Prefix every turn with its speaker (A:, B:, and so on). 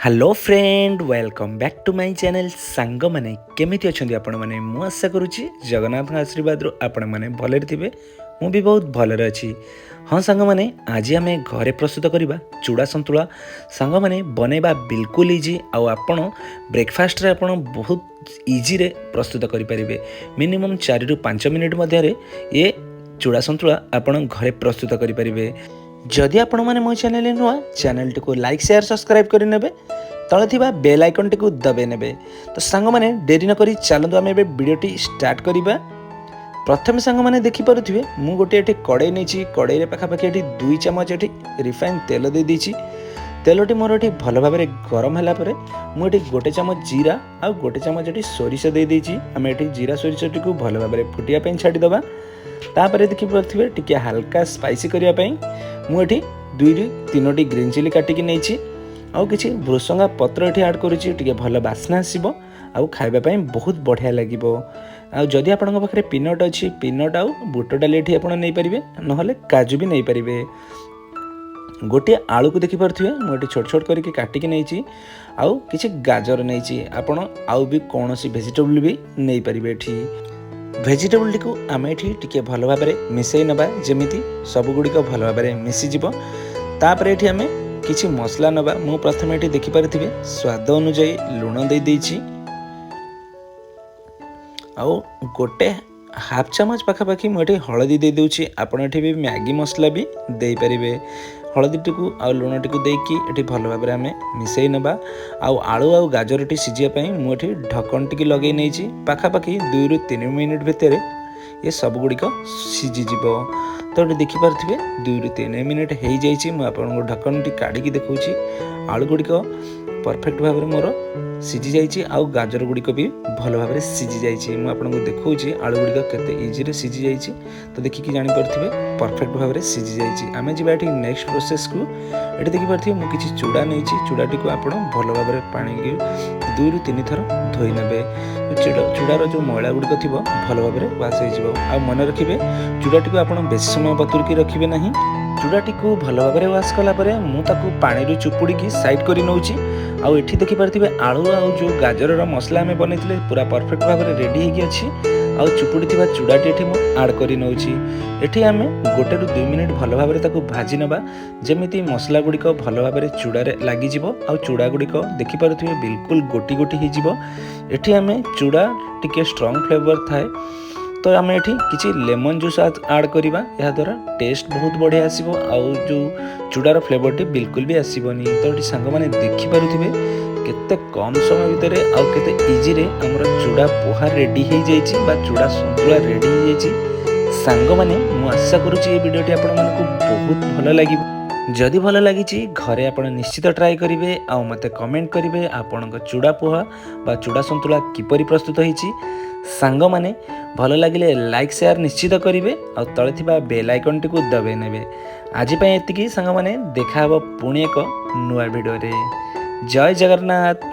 A: Hello friend welcome back to my channel सांग माने केमिति अछंती आपण माने मु आशा करूची जगन्नाथ आशीर्वाद रो आपण माने भले थिबे मु भी बहुत भले अछि। हाँ सांग माने आज आमे घरे प्रस्तुत करिबा चूड़ा संतुला सांग माने बनेबा बिल्कुल इजी आ आपण ब्रेकफास्ट रे आपण बहुत इजी रे प्रस्तुत करि परिबे। मिनिमम 4 रु 5 मिनिट मध्ये रे ये चूड़ा संतुला आपण घरे प्रस्तुत करि परिबे। जदि आपण माने मो चैनल नुआ चैनल टी को लाइक शेयर सब्सक्राइब कर नेबे तले थिबा बेल आइकन टी को दबे नेबे। तो सांग माने देरी न करी चलंतु आमे बे वीडियो टी स्टार्ट करिबा। प्रथम सांग माने देखि पारुथिबे मु गोटे एठी कड़ाई नेची कड़ाई रे पाखा पाखी एठी 2 चम्मच एठी रिफाइन तेल दे दीची। तेलटी मोर एठी भल भाबरे गरम होला परे मु एठी गोटे चम्मच जीरा आ गोटे चम्मच एठी सोरिष दे दीची। आमे एठी जीरा सोरिष टी को भल भाबरे फुटिया पे छाडी दबा। तापर देखि पारुथिबे टिके हल्का स्पाइसी करिया पई मु एठी 2 ରୁ 3ଟି ग्रीन चिली काटिकी नेछि आउ किछि भृसंगा पत्र एठी ऐड करूछि टिके भल बास्ना आसीबो आउ खाइबा पई बहुत बढ़िया लागिबो। आउ जदि आपनक पाखरे पीनट अछि पीनट आउ बुट डाली एठी आपण नै परिबे नहले काजू भी नै परिबे। गोटे आलू को देखि पारुथिबे मु एठी छोट छोट करके काटिकी नेछि आउ किछि गाजर नेछि आपण आउ भी कोनोसी वेजिटेबल भी नै परिबे। एठी भेजिटेबल टी आम ये टिके भल भाव में मिसई नबा जमीती सब गुड़िक भल भाव में मिसी जीवो। तापर ये आम किछि मसला नबा मु प्रथम ये देखिपारे स्वाद अनुजाई लुण दे देछि आउ गोटे हाफ चम्मच पाखापाखि मुझे हलदी दे दूची। आपण ये भी मैगी मसला भी दे पारे। हलदी टी को आ लुण टी को देकी ये भल भाव में आम मिसई नबा आउ आलू आउ गाजर टी सिझापी मुझे ढक्कन टी लगे नहीं पाखापाखि 2 ରୁ 3 मिनिट भितर ये सब गुड़िक सीझीज। तो ये देखिपारे 2 ରୁ 3 मिनिट हो जाइए मुझे ढक्कन टी काढ़ी देखी आलू गुड़िक परफेक्ट भाव में मोर सीझी जाइए आउ गाजर गुड़िक भी भल भाव में सीझी जाइए। मुझे देखा आलू गुड़िक केते इजी सीझी जाइए। तो देखिकी जानीपारे परफेक्ट भाव में सीझी जाइए। आम जा नेक्स्ट प्रोसेस को ये देखिपारे मुझे किसी चूड़ा नहीं चूड़ाटी को आप भल भाव में पानी 2 ରୁ 3 थर धोई ने चूड़ार जो मैला गुड़िक थी भल भाव में वाश हो। मन रखिए चूड़ाटी को आप बेस समय बतुरकी रखिए ना। चूड़ाटी को भल भाव में वाश कलापर मुझे पानी चुपुड़ी साइड कर नौची आउ एठी देखिपारे आलू आउ जो गाजर मसला आम बनई पूरा परफेक्ट भाव में रेडी होगी अच्छी आउ चुपुड़ी थी चूड़ाटी एठी मु ऐड कर नौची। एठी आम 1 ରୁ 2 मिनिट भल भाव में ताकू भाजी नबा जमीती मसला गुड़िक भल भाव में चूड़ारे लगिजिवो आउ चूड़ा गुड़िक देखिपारे बिल्कुल गोटी गोटी हो। एठी आम चूड़ा टिके स्ट्रॉन्ग फ्लेवर थाए तो आम एठी किछि लेमन जूस ऐड करिबा। या द्वारा टेस्ट बहुत बढ़िया आसीबो आउ जो चूड़ार फ्लेवरटी बिल्कुल भी आसीबोनी। तो एठी सांग माने देखि पारुथिबे केते कम समय भितर आउ केते इजी रे हमर चूड़ा पोहा रेडी हो जाइछि बा चूड़ा संतुला रेडी हो जाइछि। सांग माने मु आशा करूछि ए वीडियोटी आपण मानकु बहुत भलो लागिबो। जदि भलो लागिछि घरे आपण निश्चित ट्राई करिवे आउ मते कमेंट करिवे आपणक चूड़ा पोहा बा चूड़ा संतुला किपरि प्रस्तुत होइछि। सांग माने भल लगिले लाइक शेयर निश्चित करिवे आ तळे थिबा बेल आइकन टी को दबे नेबे। आज पय एतिकी सांग माने देखा हबो पुणी एक नुआ वीडियो रे। जय जगन्नाथ।